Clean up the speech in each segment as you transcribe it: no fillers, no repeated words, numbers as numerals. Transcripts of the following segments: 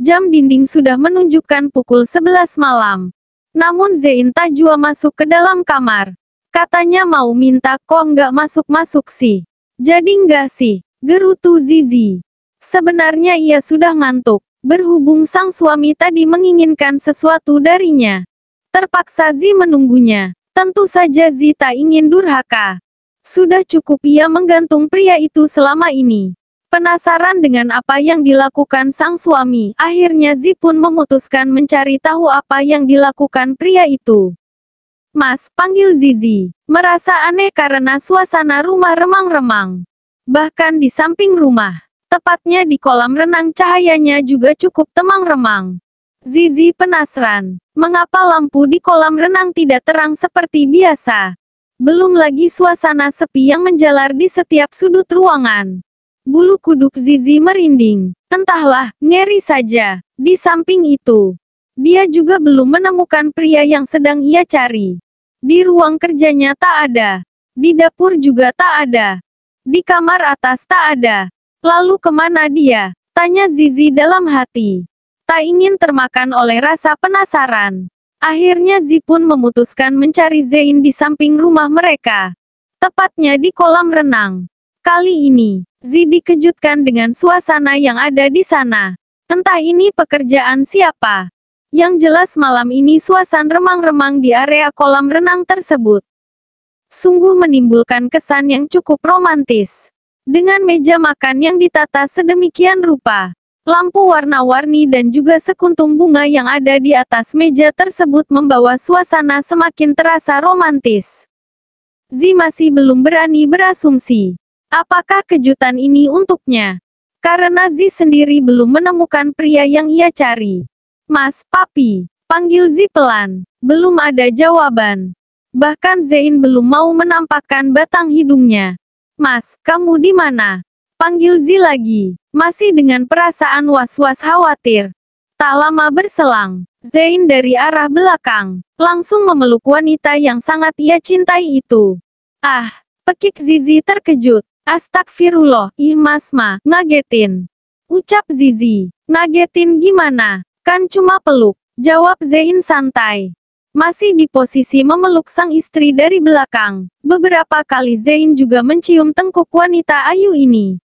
Jam dinding sudah menunjukkan pukul 11 malam. Namun Zein tak jua masuk ke dalam kamar. Katanya mau minta, kok nggak masuk-masuk sih? Jadi nggak sih? Gerutu Zizi. Sebenarnya ia sudah ngantuk. Berhubung sang suami tadi menginginkan sesuatu darinya. Terpaksa Zi menunggunya. Tentu saja Zi tak ingin durhaka. Sudah cukup ia menggantung pria itu selama ini. Penasaran dengan apa yang dilakukan sang suami, akhirnya Zi pun memutuskan mencari tahu apa yang dilakukan pria itu. Mas, panggil Zizi. Merasa aneh karena suasana rumah remang-remang. Bahkan di samping rumah, tepatnya di kolam renang cahayanya juga cukup temang-remang. Zizi penasaran, mengapa lampu di kolam renang tidak terang seperti biasa. Belum lagi suasana sepi yang menjalar di setiap sudut ruangan. Bulu kuduk Zizi merinding. Entahlah, ngeri saja. Di samping itu, dia juga belum menemukan pria yang sedang ia cari. Di ruang kerjanya tak ada. Di dapur juga tak ada. Di kamar atas tak ada. Lalu kemana dia? Tanya Zizi dalam hati. Tak ingin termakan oleh rasa penasaran. Akhirnya Zi pun memutuskan mencari Zein di samping rumah mereka. Tepatnya di kolam renang. Kali ini, Zi dikejutkan dengan suasana yang ada di sana. Entah ini pekerjaan siapa. Yang jelas malam ini suasana remang-remang di area kolam renang tersebut. Sungguh menimbulkan kesan yang cukup romantis. Dengan meja makan yang ditata sedemikian rupa. Lampu warna-warni dan juga sekuntum bunga yang ada di atas meja tersebut membawa suasana semakin terasa romantis. Zi masih belum berani berasumsi. Apakah kejutan ini untuknya? Karena Zi sendiri belum menemukan pria yang ia cari. Mas, papi, panggil Zi pelan. Belum ada jawaban. Bahkan Zein belum mau menampakkan batang hidungnya. Mas, kamu di mana? Panggil Zi lagi. Masih dengan perasaan was-was khawatir. Tak lama berselang, Zein dari arah belakang, langsung memeluk wanita yang sangat ia cintai itu. Ah, pekik Zizi terkejut. Astagfirullah, ih mas ma, ngagetin. Ucap Zizi. Ngagetin gimana? Kan cuma peluk. Jawab Zein santai. Masih di posisi memeluk sang istri dari belakang. Beberapa kali Zein juga mencium tengkuk wanita ayu ini.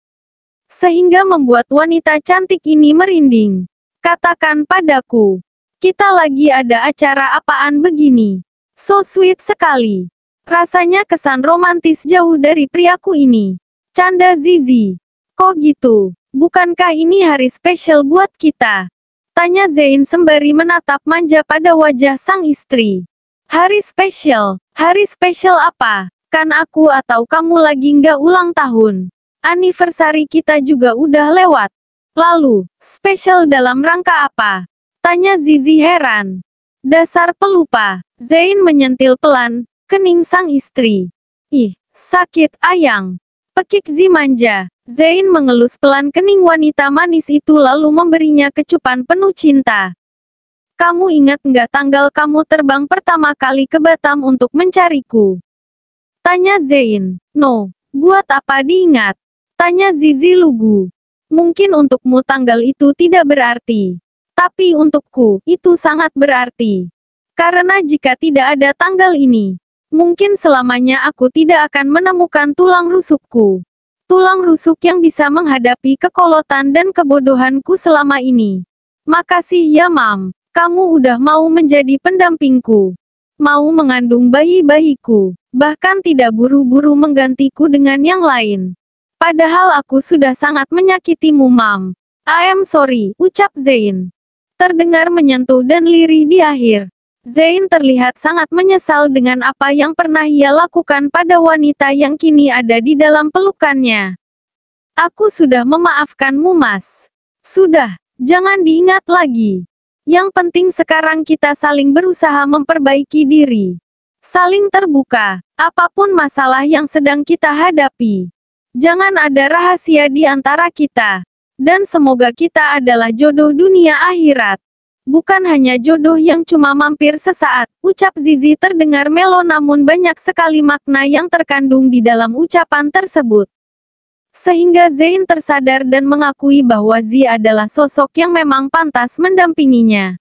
Sehingga membuat wanita cantik ini merinding. Katakan padaku. Kita lagi ada acara apaan begini? So sweet sekali. Rasanya kesan romantis jauh dari priaku ini. Canda Zizi. Kok gitu? Bukankah ini hari spesial buat kita? Tanya Zein sembari menatap manja pada wajah sang istri. Hari spesial? Hari spesial apa? Kan aku atau kamu lagi nggak ulang tahun? Anniversary kita juga udah lewat. Lalu, spesial dalam rangka apa? Tanya Zizi heran. Dasar pelupa. Zein menyentil pelan kening sang istri. Ih, sakit ayang. Pekik Zi manja. Zein mengelus pelan kening wanita manis itu lalu memberinya kecupan penuh cinta. Kamu ingat nggak tanggal kamu terbang pertama kali ke Batam untuk mencariku? Tanya Zein. No, buat apa diingat? Tanya Zizi lugu. Mungkin untukmu tanggal itu tidak berarti. Tapi untukku, itu sangat berarti. Karena jika tidak ada tanggal ini, mungkin selamanya aku tidak akan menemukan tulang rusukku. Tulang rusuk yang bisa menghadapi kekolotan dan kebodohanku selama ini. Makasih ya Mam, kamu udah mau menjadi pendampingku. Mau mengandung bayi-bayiku. Bahkan tidak buru-buru menggantiku dengan yang lain. Padahal aku sudah sangat menyakitimu Mam. I am sorry, ucap Zein. Terdengar menyentuh dan lirih di akhir. Zein terlihat sangat menyesal dengan apa yang pernah ia lakukan pada wanita yang kini ada di dalam pelukannya. Aku sudah memaafkanmu Mas. Sudah, jangan diingat lagi. Yang penting sekarang kita saling berusaha memperbaiki diri. Saling terbuka, apapun masalah yang sedang kita hadapi. Jangan ada rahasia di antara kita. Dan semoga kita adalah jodoh dunia akhirat. Bukan hanya jodoh yang cuma mampir sesaat, ucap Zizi terdengar melo namun banyak sekali makna yang terkandung di dalam ucapan tersebut. Sehingga Zein tersadar dan mengakui bahwa Zi adalah sosok yang memang pantas mendampinginya.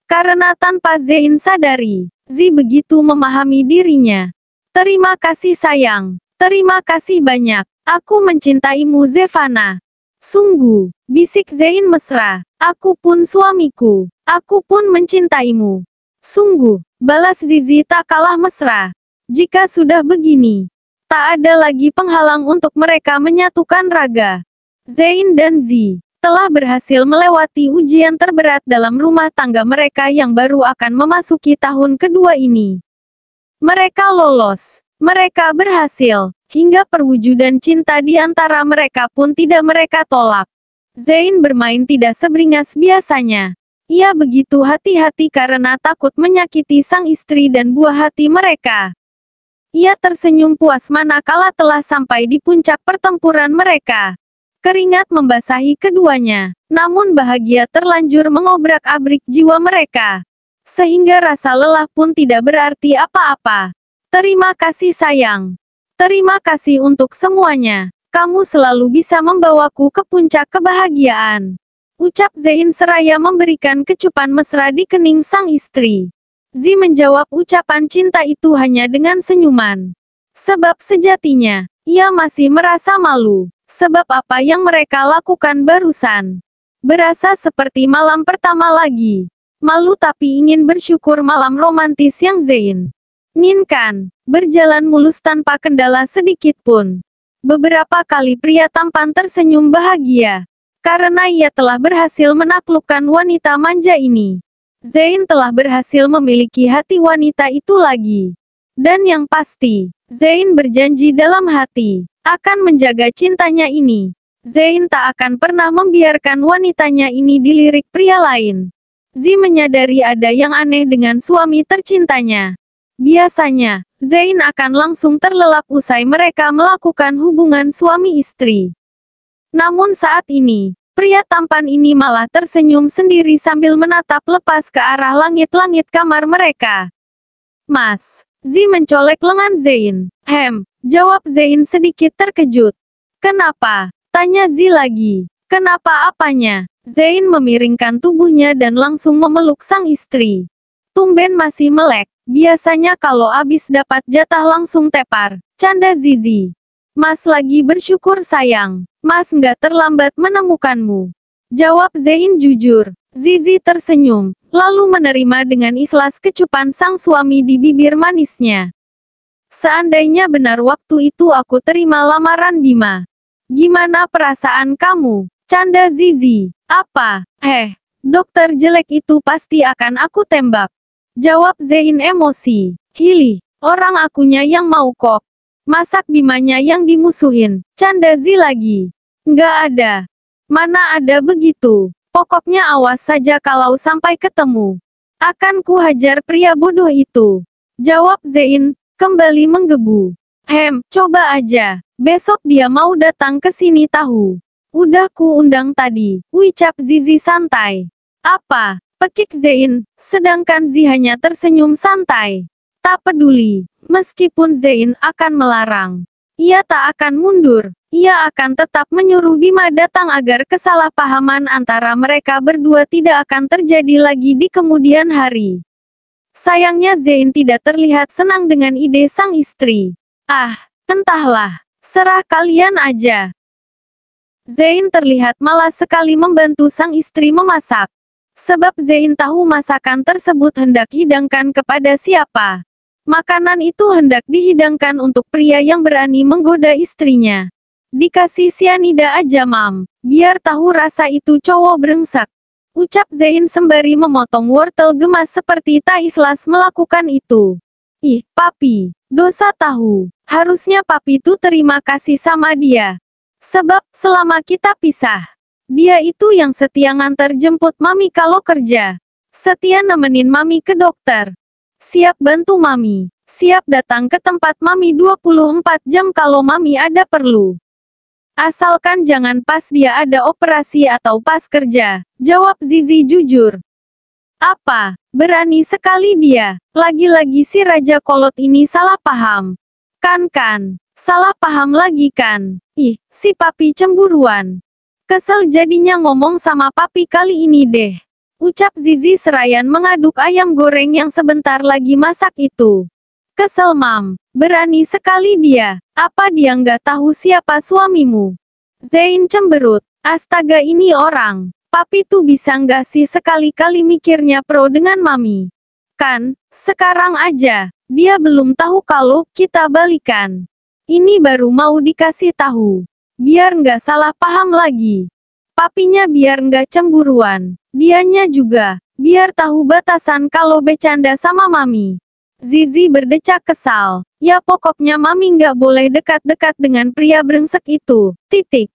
Karena tanpa Zein sadari, Zi begitu memahami dirinya. Terima kasih sayang. Terima kasih banyak. Aku mencintaimu Zevana. Sungguh, bisik Zein mesra. Aku pun suamiku. Aku pun mencintaimu. Sungguh, balas Zizi tak kalah mesra. Jika sudah begini, tak ada lagi penghalang untuk mereka menyatukan raga. Zein dan Zi telah berhasil melewati ujian terberat dalam rumah tangga mereka yang baru akan memasuki tahun kedua ini. Mereka lolos. Mereka berhasil. Hingga perwujudan cinta di antara mereka pun tidak mereka tolak. Zein bermain tidak seberingas biasanya. Ia begitu hati-hati karena takut menyakiti sang istri dan buah hati mereka. Ia tersenyum puas manakala telah sampai di puncak pertempuran mereka. Keringat membasahi keduanya, namun bahagia terlanjur mengobrak-abrik jiwa mereka. Sehingga rasa lelah pun tidak berarti apa-apa. Terima kasih sayang. Terima kasih untuk semuanya. Kamu selalu bisa membawaku ke puncak kebahagiaan. Ucap Zein seraya memberikan kecupan mesra di kening sang istri. Zi menjawab ucapan cinta itu hanya dengan senyuman. Sebab sejatinya, ia masih merasa malu. Sebab apa yang mereka lakukan barusan berasa seperti malam pertama lagi. Malu tapi ingin bersyukur malam romantis yang Zein inginkan berjalan mulus tanpa kendala sedikit pun. Beberapa kali pria tampan tersenyum bahagia. Karena ia telah berhasil menaklukkan wanita manja ini. Zein telah berhasil memiliki hati wanita itu lagi. Dan yang pasti, Zein berjanji dalam hati akan menjaga cintanya ini. Zein tak akan pernah membiarkan wanitanya ini dilirik pria lain. Zi menyadari ada yang aneh dengan suami tercintanya. Biasanya, Zein akan langsung terlelap usai mereka melakukan hubungan suami istri. Namun saat ini, pria tampan ini malah tersenyum sendiri sambil menatap lepas ke arah langit-langit kamar mereka. Mas, Zi mencolek lengan Zein. Jawab Zein sedikit terkejut. Kenapa? Tanya Zi lagi. Kenapa apanya? Zein memiringkan tubuhnya dan langsung memeluk sang istri. Tumben masih melek. Biasanya kalau abis dapat jatah langsung tepar. Canda Zizi. Mas lagi bersyukur sayang. Mas nggak terlambat menemukanmu. Jawab Zein jujur. Zizi tersenyum, lalu menerima dengan ikhlas kecupan sang suami di bibir manisnya. Seandainya benar waktu itu aku terima lamaran Bima. Gimana perasaan kamu? Canda Zizi. Apa? Dokter jelek itu pasti akan aku tembak. Jawab Zein emosi. Hilih, orang akunya yang mau kok. Masak Bimanya yang dimusuhin. Canda Zi lagi. Nggak ada. Mana ada begitu. Pokoknya awas saja kalau sampai ketemu. Akan ku hajar pria bodoh itu. Jawab Zein, kembali menggebu. Coba aja. Besok dia mau datang ke sini tahu. Udah ku undang tadi. Ucap Zizi santai. Apa? Pekik Zein, sedangkan Zi hanya tersenyum santai. Tak peduli, meskipun Zein akan melarang. Ia tak akan mundur. Ia akan tetap menyuruh Bima datang agar kesalahpahaman antara mereka berdua tidak akan terjadi lagi di kemudian hari. Sayangnya Zein tidak terlihat senang dengan ide sang istri. Entahlah, serah kalian aja. Zein terlihat malas sekali membantu sang istri memasak. Sebab Zein tahu masakan tersebut hendak hidangkan kepada siapa. Makanan itu hendak dihidangkan untuk pria yang berani menggoda istrinya. Dikasih sianida aja mam, biar tahu rasa itu cowok brengsek. Ucap Zein sembari memotong wortel gemas seperti tak ikhlas melakukan itu. Ih, papi, dosa tahu. Harusnya papi tuh terima kasih sama dia. Sebab, selama kita pisah, dia itu yang setia nganter jemput mami kalau kerja. Setia nemenin mami ke dokter. Siap bantu mami. Siap datang ke tempat mami 24 jam kalau mami ada perlu. Asalkan jangan pas dia ada operasi atau pas kerja. Jawab Zizi jujur. Apa? Berani sekali dia. Lagi-lagi si Raja Kolot ini salah paham. Kan. Salah paham lagi kan. Ih, si papi cemburuan. Kesel jadinya ngomong sama papi kali ini deh. Ucap Zizi serayan mengaduk ayam goreng yang sebentar lagi masak itu. Kesel mam, berani sekali dia. Apa dia nggak tahu siapa suamimu? Zain cemberut. Astaga ini orang. Papi tuh bisa nggak sih sekali-kali mikirnya pro dengan mami? Kan, sekarang aja. Dia belum tahu kalau kita balikan. Ini baru mau dikasih tahu. Biar nggak salah paham lagi. Papinya biar nggak cemburuan. Dianya juga. Biar tahu batasan kalau bercanda sama mami. Zizi berdecak kesal. Ya pokoknya mami nggak boleh dekat-dekat dengan pria brengsek itu. Titik.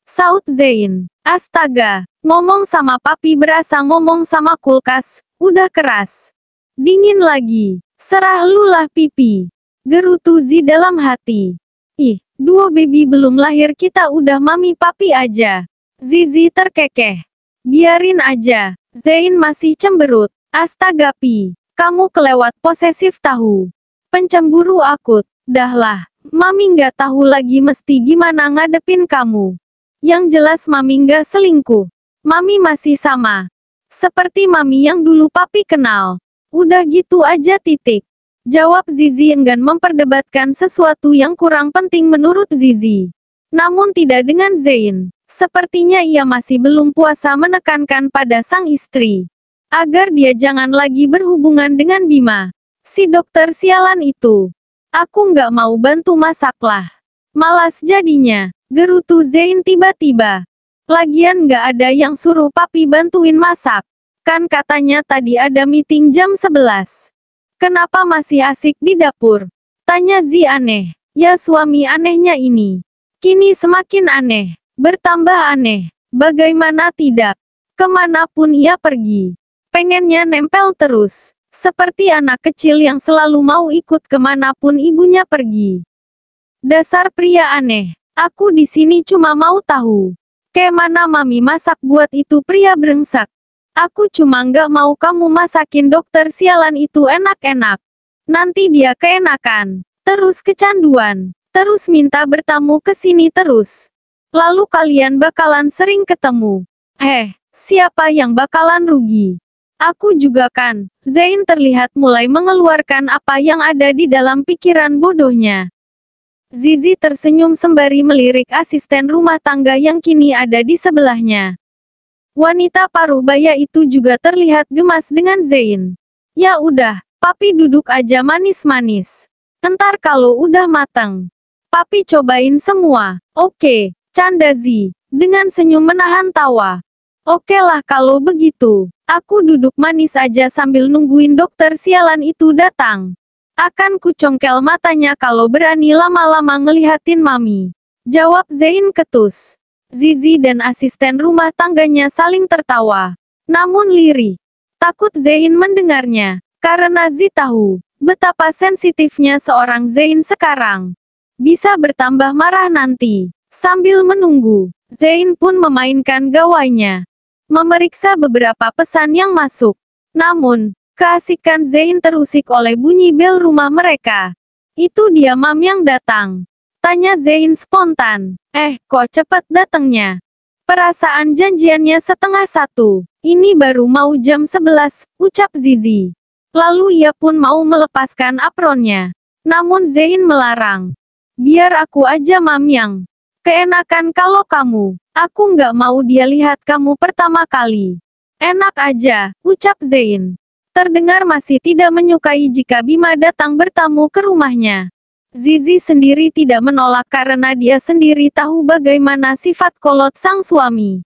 Saud Zain. Astaga, ngomong sama papi berasa ngomong sama kulkas. Udah keras. Dingin lagi. Serah lulah pipi. Gerutu Zi dalam hati. Ih, duo baby belum lahir kita udah mami papi aja. Zizi terkekeh. Biarin aja. Zain masih cemberut. Astaga pi. Kamu kelewat posesif tahu. Pencemburu akut. Dahlah. Mami nggak tahu lagi mesti gimana ngadepin kamu. Yang jelas mami nggak selingkuh. Mami masih sama. Seperti mami yang dulu papi kenal. Udah gitu aja titik. Jawab Zizi enggan memperdebatkan sesuatu yang kurang penting menurut Zizi. Namun tidak dengan Zain. Sepertinya ia masih belum puasa menekankan pada sang istri. Agar dia jangan lagi berhubungan dengan Bima. Si dokter sialan itu. Aku nggak mau bantu masaklah. Malas jadinya. Gerutu Zain tiba-tiba. Lagian nggak ada yang suruh papi bantuin masak. Kan katanya tadi ada meeting jam 11. Kenapa masih asik di dapur? Tanya Zi aneh. Ya suami anehnya ini. Kini semakin aneh. Bertambah aneh. Bagaimana tidak? Kemanapun ia pergi. Pengennya nempel terus. Seperti anak kecil yang selalu mau ikut kemanapun ibunya pergi. Dasar pria aneh. Aku di sini cuma mau tahu. Kemana mami masak buat itu pria brengsek. Aku cuma nggak mau kamu masakin dokter sialan itu enak-enak. Nanti dia keenakan. Terus kecanduan. Terus minta bertamu ke sini terus. Lalu kalian bakalan sering ketemu. Siapa yang bakalan rugi? Aku juga kan. Zain terlihat mulai mengeluarkan apa yang ada di dalam pikiran bodohnya. Zizi tersenyum sembari melirik asisten rumah tangga yang kini ada di sebelahnya. Wanita paruh baya itu juga terlihat gemas dengan Zain. Ya udah, papi duduk aja manis-manis. Entar kalau udah matang, papi cobain semua. Oke, canda Zi, dengan senyum menahan tawa. Oke lah kalau begitu, aku duduk manis aja sambil nungguin dokter sialan itu datang. Akan kucongkel matanya kalau berani lama-lama ngelihatin mami. Jawab Zain ketus. Zizi dan asisten rumah tangganya saling tertawa. Namun lirih. Takut Zain mendengarnya. Karena Zi tahu betapa sensitifnya seorang Zain sekarang. Bisa bertambah marah nanti. Sambil menunggu, Zain pun memainkan gawainya. Memeriksa beberapa pesan yang masuk. Namun, keasikan Zain terusik oleh bunyi bel rumah mereka. Itu dia mam yang datang. Tanya Zain spontan. Kok cepet datangnya? Perasaan janjiannya 12:30. Ini baru mau jam 11, ucap Zizi. Lalu ia pun mau melepaskan apronnya. Namun Zain melarang. Biar aku aja mam yang. Keenakan kalau kamu. Aku nggak mau dia lihat kamu pertama kali. Enak aja, ucap Zain. Terdengar masih tidak menyukai jika Bima datang bertamu ke rumahnya. Zizi sendiri tidak menolak karena dia sendiri tahu bagaimana sifat kolot sang suami.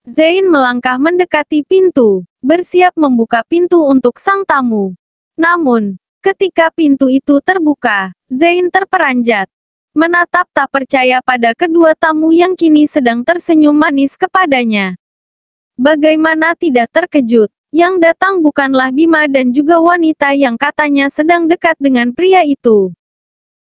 Zain melangkah mendekati pintu, bersiap membuka pintu untuk sang tamu. Namun, ketika pintu itu terbuka, Zain terperanjat. Menatap tak percaya pada kedua tamu yang kini sedang tersenyum manis kepadanya. Bagaimana tidak terkejut? Yang datang bukanlah Bima dan juga wanita yang katanya sedang dekat dengan pria itu.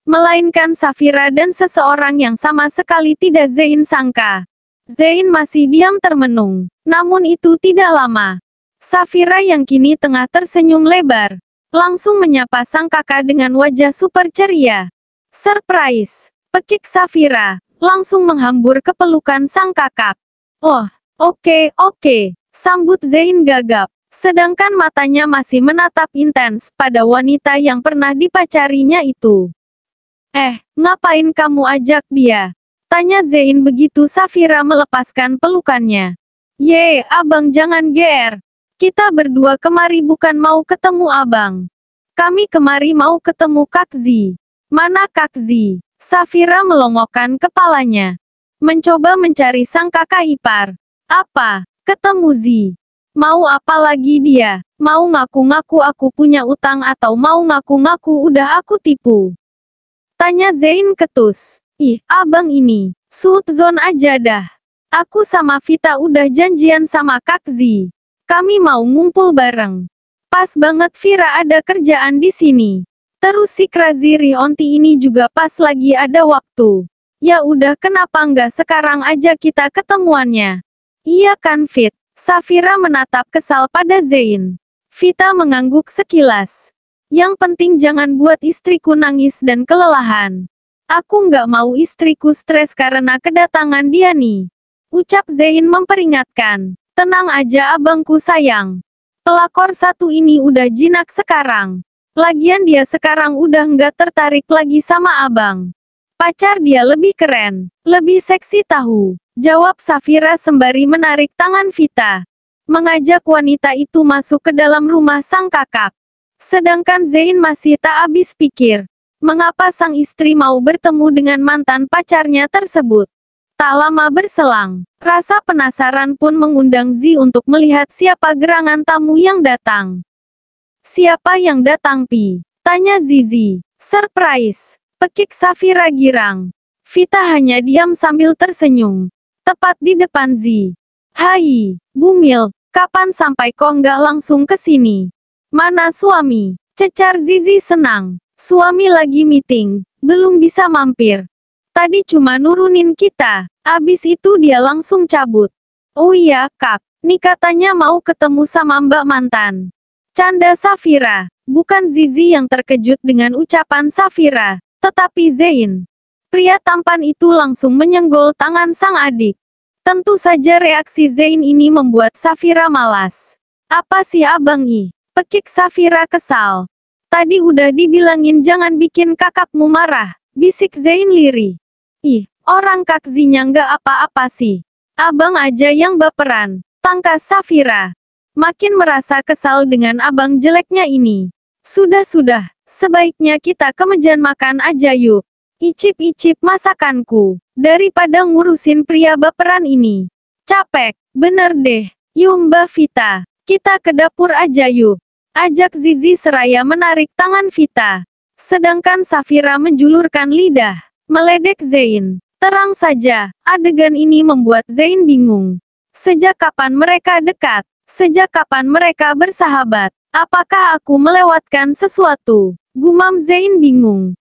Melainkan Safira dan seseorang yang sama sekali tidak Zain sangka. Zain masih diam termenung. Namun itu tidak lama. Safira yang kini tengah tersenyum lebar, langsung menyapa sang kakak dengan wajah super ceria. Surprise! Pekik Safira. langsung menghambur ke pelukan sang kakak. Oh, oke, sambut Zain gagap. Sedangkan matanya masih menatap intens pada wanita yang pernah dipacarinya itu. Ngapain kamu ajak dia? Tanya Zain begitu Safira melepaskan pelukannya. Ye, abang jangan GR. Kita berdua kemari bukan mau ketemu abang. Kami kemari mau ketemu Kak Zi. Mana Kak Zi? Safira melongokkan kepalanya. Mencoba mencari sang kakak ipar. Apa? Ketemu Zi. Mau apa lagi dia? Mau ngaku-ngaku aku punya utang atau mau ngaku-ngaku udah aku tipu? Tanya Zain ketus. Ih, abang ini. Suudzon aja dah. Aku sama Vita udah janjian sama Kak Zi. Kami mau ngumpul bareng. Pas banget Vira ada kerjaan di sini. Terus si Krazi Rionti ini juga pas lagi ada waktu. Ya udah kenapa nggak sekarang aja kita ketemuannya? Iya kan Fit? Safira menatap kesal pada Zain. Vita mengangguk sekilas. Yang penting jangan buat istriku nangis dan kelelahan. Aku nggak mau istriku stres karena kedatangan dia nih. Ucap Zain memperingatkan. Tenang aja abangku sayang. Pelakor satu ini udah jinak sekarang. Lagian dia sekarang udah nggak tertarik lagi sama abang. Pacar dia lebih keren, lebih seksi tahu. Jawab Safira sembari menarik tangan Vita. Mengajak wanita itu masuk ke dalam rumah sang kakak. Sedangkan Zain masih tak habis pikir. Mengapa sang istri mau bertemu dengan mantan pacarnya tersebut? Tak lama berselang, rasa penasaran pun mengundang Zi untuk melihat siapa gerangan tamu yang datang. Siapa yang datang Pi? Tanya Zizi. Surprise. Pekik Safira girang. Vita hanya diam sambil tersenyum. Tepat di depan Zi. Hai, Bumil, kapan sampai kok nggak langsung ke sini? Mana suami? Cecar Zizi senang. Suami lagi meeting, belum bisa mampir. Tadi cuma nurunin kita, abis itu dia langsung cabut. Oh iya, Kak, nih katanya mau ketemu sama Mbak mantan. Canda Safira. Bukan Zizi yang terkejut dengan ucapan Safira, tetapi Zain. Pria tampan itu langsung menyenggol tangan sang adik. Tentu saja reaksi Zain ini membuat Safira malas. Apa sih abang Pekik Safira kesal. Tadi udah dibilangin jangan bikin kakakmu marah, bisik Zain lirih. Orang Kak Zinya nggak apa-apa sih. Abang aja yang baperan, tangkas Safira. Makin merasa kesal dengan abang jeleknya ini. Sudah, sebaiknya kita ke meja makan aja yuk. Icip-icip masakanku, daripada ngurusin pria baperan ini. Capek, bener deh. Yuk Mbak Vita, kita ke dapur aja yuk. Ajak Zizi seraya menarik tangan Vita. Sedangkan Safira menjulurkan lidah, meledek Zain. Terang saja, adegan ini membuat Zain bingung. Sejak kapan mereka dekat? Sejak kapan mereka bersahabat? Apakah aku melewatkan sesuatu? Gumam Zain bingung.